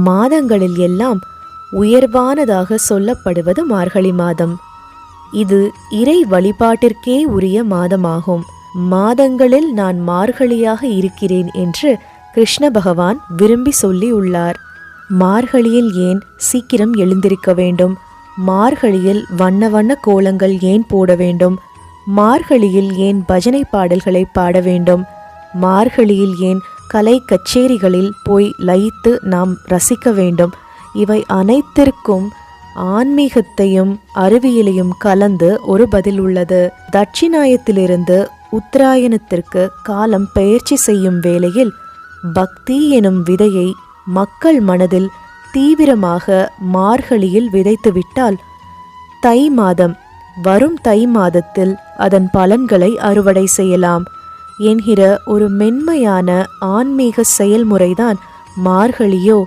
மாதங்களில் எல்லாம் உயர்வானதாக சொல்லப்படுவது மார்கழி மாதம். இது இறை வழிபாட்டிற்கே உரிய மாதமாகும். மாதங்களில் நான் மார்கழியாக இருக்கிறேன் என்று கிருஷ்ண பகவான் விரும்பி சொல்லி உள்ளார். மார்கழியில் ஏன் சீக்கிரம் எழுந்திருக்க வேண்டும்? மார்கழியில் வண்ண வண்ண கோலங்கள் ஏன் போட வேண்டும்? மார்கழியில் ஏன் பஜனை பாடல்களை பாட வேண்டும்? மார்கழியில் ஏன் கலை கச்சேரிகளில் போய் லயித்து நாம் ரசிக்க வேண்டும்? இவை அனைத்திற்கும் ஆன்மீகத்தையும் அறிவியலையும் கலந்து ஒரு பதில் உள்ளது. தட்சிணாயத்திலிருந்து உத்தராயணத்திற்கு காலம் பெயர்ச்சி செய்யும் வேளையில் பக்தி எனும் விதையை மக்கள் மனதில் தீவிரமாக மார்கழியில் விதைத்துவிட்டால் தை மாதம், வரும் தை மாதத்தில் அதன் பலன்களை அறுவடை செய்யலாம் என்கிற ஒரு மென்மையான ஆன்மீக செயல்முறைதான் மார்கழியோ